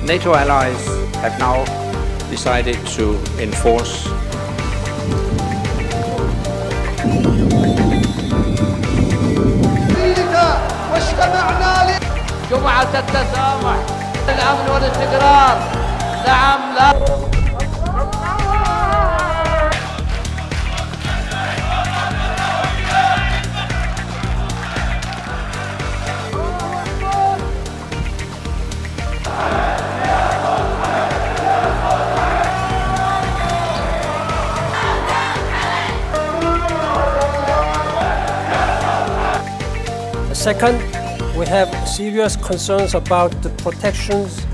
NATO allies have now decided to enforce جمعة التسامح الأمن والاستقرار. نعم لا. Second, we have serious concerns about the protections